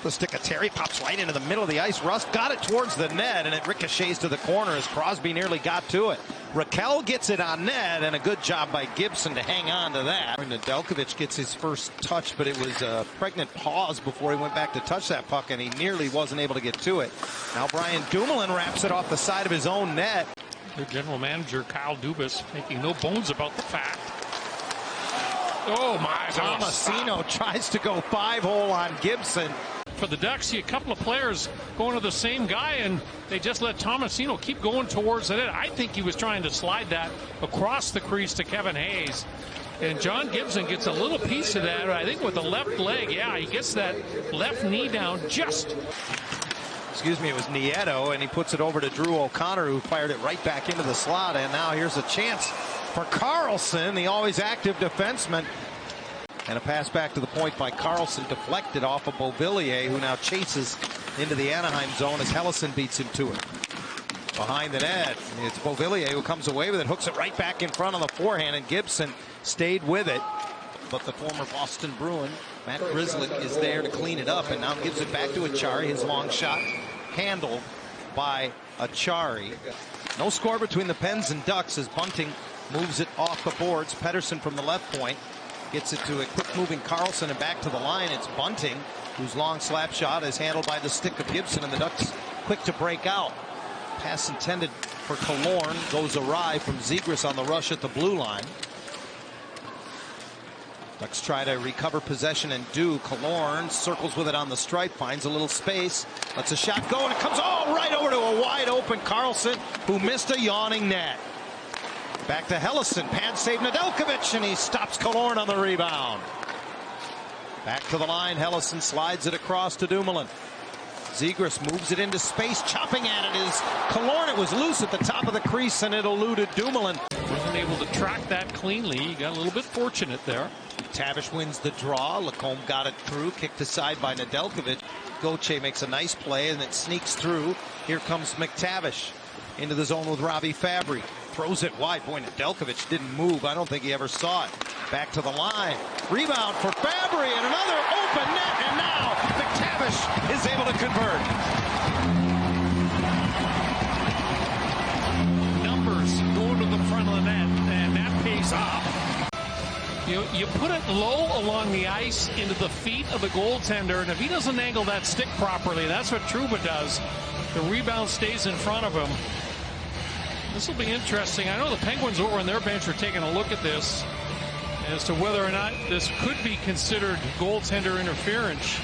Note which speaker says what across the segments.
Speaker 1: Off the stick of Terry, pops right into the middle of the ice. Rust got it towards the net, and it ricochets to the corner as Crosby nearly got to it. Rakell gets it on net, and a good job by Gibson to hang on to that. Nedeljkovic gets his first touch, but it was a pregnant pause before he went back to touch that puck, and he nearly wasn't able to get to it. Now Brian Dumoulin wraps it off the side of his own net.
Speaker 2: Their general manager, Kyle Dubas, making no bones about the fact. Oh my!
Speaker 1: Tomasino tries to go 5-hole on Gibson.
Speaker 2: For the Ducks, see a couple of players going to the same guy, and they just let Tomasino keep going towards it. I think he was trying to slide that across the crease to Kevin Hayes. And John Gibson gets a little piece of that, I think with the left leg. Yeah, he gets that left knee down just.
Speaker 1: Excuse me, it was Nieto, and he puts it over to Drew O'Connor, who fired it right back into the slot. And now here's a chance for Carlson, the always active defenseman. And a pass back to the point by Carlson, deflected off of Beauvillier, who now chases into the Anaheim zone as Helleson beats him to it. Behind the net, it's Beauvillier who comes away with it, hooks it right back in front on the forehand, and Gibson stayed with it. But the former Boston Bruin, Matt Grzelcyk, is there to clean it up, and now gives it back to Acciari. His long shot handled by Acciari. No score between the Pens and Ducks as Bunting moves it off the boards. Pettersson from the left point gets it to a quick-moving Carlson and back to the line. It's Bunting, whose long slap shot is handled by the stick of Gibson, and the Ducks quick to break out. Pass intended for Killorn goes awry from Zegras on the rush at the blue line. Ducks try to recover possession and do. Killorn circles with it on the stripe, finds a little space, lets a shot go, and it comes all right over to a wide-open Carlson, who missed a yawning net. Back to Helleson, pad save Nedeljkovic, and he stops Killorn on the rebound. Back to the line, Helleson slides it across to Dumoulin. Zegras moves it into space, chopping at it is Killorn. It was loose at the top of the crease, and it eluded Dumoulin.
Speaker 2: Wasn't able to track that cleanly. He got a little bit fortunate there.
Speaker 1: Tavish wins the draw. Lacombe got it through, kicked aside by Nedeljkovic. Gauthier makes a nice play, and it sneaks through. Here comes McTavish into the zone with Ravi Fabry. Throws it wide. Boy, Nedeljkovic didn't move. I don't think he ever saw it. Back to the line. Rebound for Fabry, and another open net, and now McTavish is able to convert.
Speaker 2: Numbers going to the front of the net, and that pays off. You put it low along the ice into the feet of the goaltender, and if he doesn't angle that stick properly, that's what Trouba does. The rebound stays in front of him. This will be interesting. I know the Penguins over on their bench are taking a look at this as to whether or not this could be considered goaltender interference.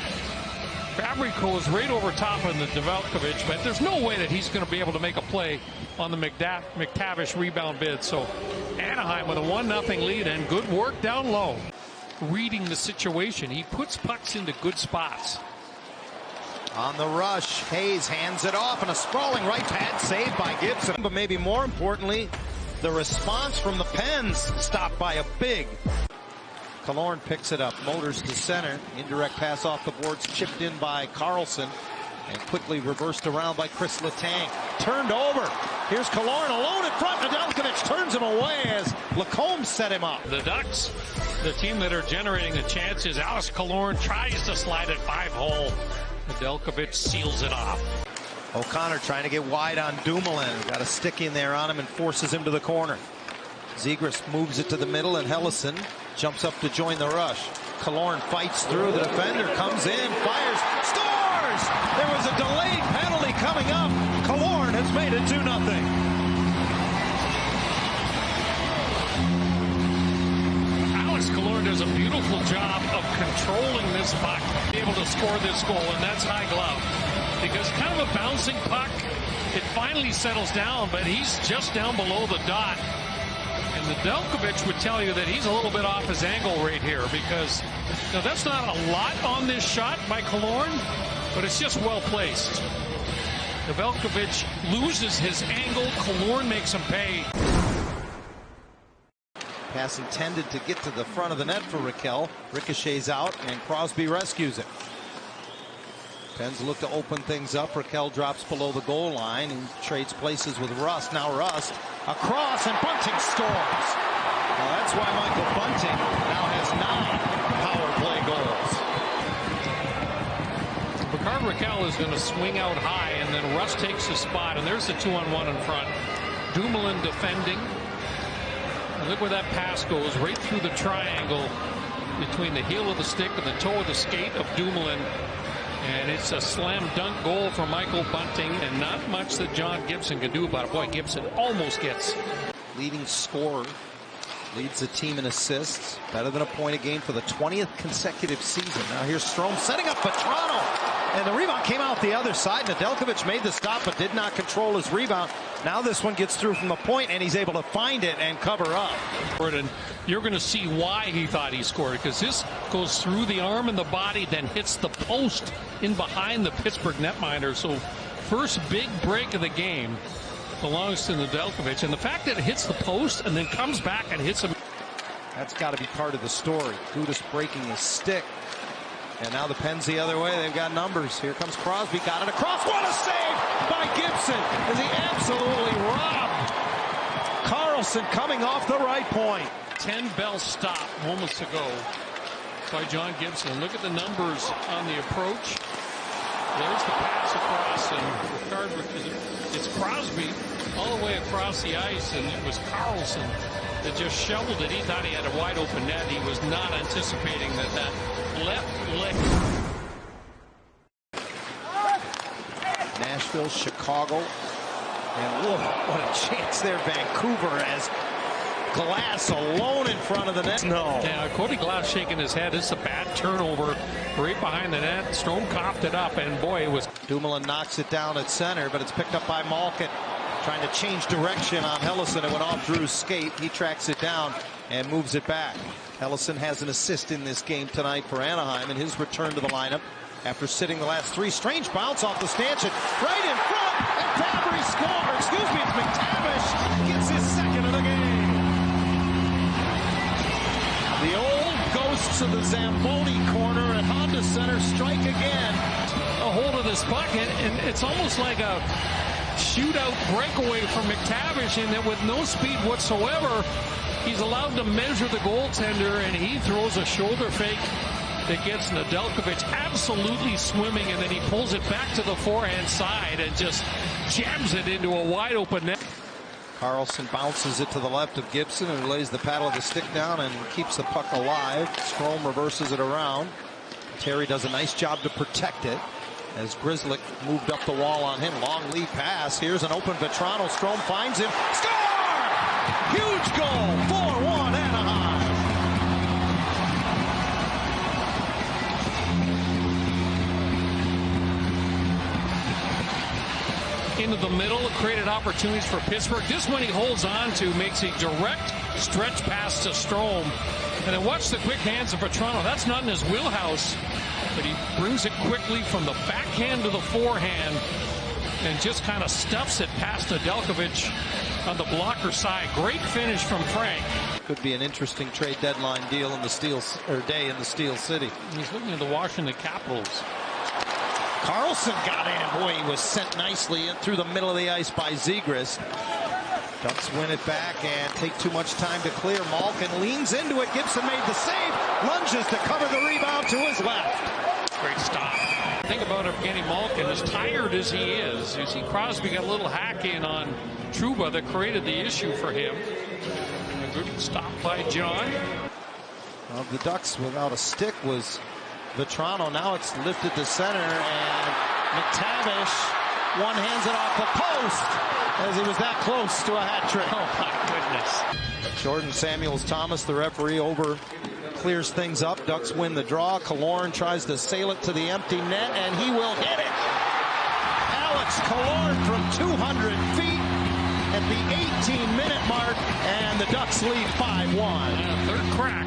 Speaker 2: Fabrico is right over top of the Nedeljkovic, but there's no way that he's going to be able to make a play on the McTavish rebound bid. So Anaheim with a 1-0 lead, and good work down low. Reading the situation, he puts pucks into good spots.
Speaker 1: On the rush, Hayes hands it off, and a sprawling right pad saved by Gibson. But maybe more importantly, the response from the Pens, stopped by a big. Killorn picks it up, motors to center. Indirect pass off the boards, chipped in by Carlson, and quickly reversed around by Chris Letang. Turned over. Here's Killorn alone in front. Nedeljkovic turns him away as Lacombe set him up.
Speaker 2: The Ducks, the team that are generating the chances. Alex Killorn tries to slide it 5-hole. Nedeljkovic seals it off.
Speaker 1: O'Connor trying to get wide on Dumoulin. Got a stick in there on him and forces him to the corner. Zegras moves it to the middle, and Helleson jumps up to join the rush. Killorn fights through. The defender comes in, fires, scores! There was a delayed penalty coming up. Killorn has made it 2-0.
Speaker 2: Killorn does a beautiful job of controlling this puck, be able to score this goal, and that's high glove. Because kind of a bouncing puck, it finally settles down, but he's just down below the dot. And Nedeljkovic would tell you that he's a little bit off his angle right here, because now that's not a lot on this shot by Killorn, but it's just well placed. Nedeljkovic loses his angle, Killorn makes him pay.
Speaker 1: Pass intended to get to the front of the net for Rakell. Ricochets out, and Crosby rescues it. Pens look to open things up. Rakell drops below the goal line and trades places with Rust. Now Rust across, and Bunting scores. Well, that's why Michael Bunting now has 9 power play goals.
Speaker 2: Rickard Rakell is going to swing out high, and then Russ takes his spot, and there's the 2-on-1 in front. Dumoulin defending. And look where that pass goes, right through the triangle between the heel of the stick and the toe of the skate of Dumoulin. And it's a slam dunk goal for Michael Bunting, and not much that John Gibson can do about it. Boy, Gibson almost gets.
Speaker 1: Leading scorer, leads the team in assists, better than a point a game for the 20th consecutive season. Now here's Strome setting up Vatrano, and the rebound came out the other side. Nedeljkovic made the stop but did not control his rebound. Now this one gets through from the point, and he's able to find it and cover up.
Speaker 2: And you're going to see why he thought he scored, because this goes through the arm and the body, then hits the post in behind the Pittsburgh netminder. So first big break of the game belongs to Nedeljkovic, and the fact that it hits the post and then comes back and hits him.
Speaker 1: That's got to be part of the story. Gudas breaking his stick. And now the Pens the other way. They've got numbers. Here comes Crosby. Got it across. What a save by Gibson as he absolutely robbed Karlsson coming off the right point.
Speaker 2: 10-bell stop moments ago by John Gibson. Look at the numbers on the approach. There's the pass across, and Rickard, it's Crosby all the way across the ice, and it was Karlsson that just shoveled it. He thought he had a wide open net. He was not anticipating that left leg.
Speaker 1: Nashville, Chicago, and whoa, what a chance there, Vancouver, as Glass alone in front of the net. No.
Speaker 2: Yeah, Cody Glass shaking his head. It's a bad turnover right behind the net. Strome coughed it up, and boy, it was.
Speaker 1: Dumoulin knocks it down at center, but it's picked up by Malkin. Trying to change direction on Helleson. It went off Drew's skate. He tracks it down and moves it back. Helleson has an assist in this game tonight for Anaheim in his return to the lineup after sitting the last three. Strange bounce off the stanchion right in front, and Fabry scores. Excuse me, it's McTavish gets his second of the game. The old ghosts of the Zamboni corner at Honda Center strike again.
Speaker 2: A hold of this puck, and it's almost like a shootout breakaway from McTavish, in that with no speed whatsoever, he's allowed to measure the goaltender, and he throws a shoulder fake that gets Nedeljkovic absolutely swimming, and then he pulls it back to the forehand side and just jams it into a wide open net.
Speaker 1: Karlsson bounces it to the left of Gibson, who lays the paddle of the stick down and keeps the puck alive. Strome reverses it around. Terry does a nice job to protect it as Grzelcyk moved up the wall on him. Long lead pass. Here's an open Vatrano. Strome finds him. Score! Huge goal. 4-1 Anaheim.
Speaker 2: Into the middle, created opportunities for Pittsburgh. This one he holds on to, makes a direct stretch pass to Strome. And then watch the quick hands of Vatrano. That's not in his wheelhouse, but he brings it quickly from the backhand to the forehand and just kind of stuffs it past Nedeljkovic on the blocker side. Great finish from Frank.
Speaker 1: Could be an interesting trade deadline deal in the day in the Steel City.
Speaker 2: He's looking at the Washington Capitals.
Speaker 1: Karlsson got in. Boy, he was sent nicely in through the middle of the ice by Zegras. Ducks win it back and take too much time to clear. Malkin leans into it. Gibson made the save. Lunges to cover the rebound to his left.
Speaker 2: Great stop. Think about Evgeny Malkin, as tired as he is. You see Crosby got a little hack in on Trouba that created the issue for him. A good stop by John.
Speaker 1: Well, the Ducks without a stick was Vatrano. Now it's lifted to center, and McTavish one hands it off the post as he was that close to a hat trick.
Speaker 2: Oh my goodness.
Speaker 1: Jordan Samuels-Thomas, the referee, over clears things up. Ducks win the draw. Killorn tries to sail it to the empty net, and he will hit it. Alex Killorn from 200 feet at the 18-minute mark, and the Ducks lead 5-1.
Speaker 2: Third crack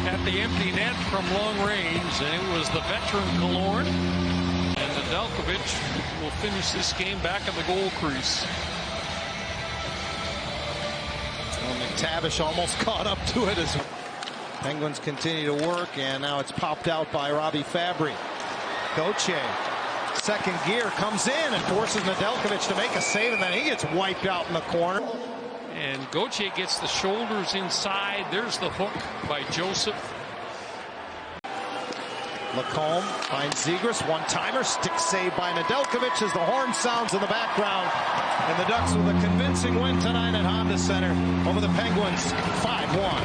Speaker 2: at the empty net from long range, and it was the veteran Killorn. And Nedeljkovic will finish this game back at the goal crease.
Speaker 1: Well, McTavish almost caught up to it as Penguins continue to work, and now it's popped out by Robbie Fabry. Gauthier, second gear, comes in and forces Nedeljkovic to make a save, and then he gets wiped out in the corner.
Speaker 2: And Gauthier gets the shoulders inside. There's the hook by Joseph.
Speaker 1: Lacombe finds Zegras, one-timer, stick save by Nedeljkovic as the horn sounds in the background. And the Ducks with a convincing win tonight at Honda Center over the Penguins, 5-1.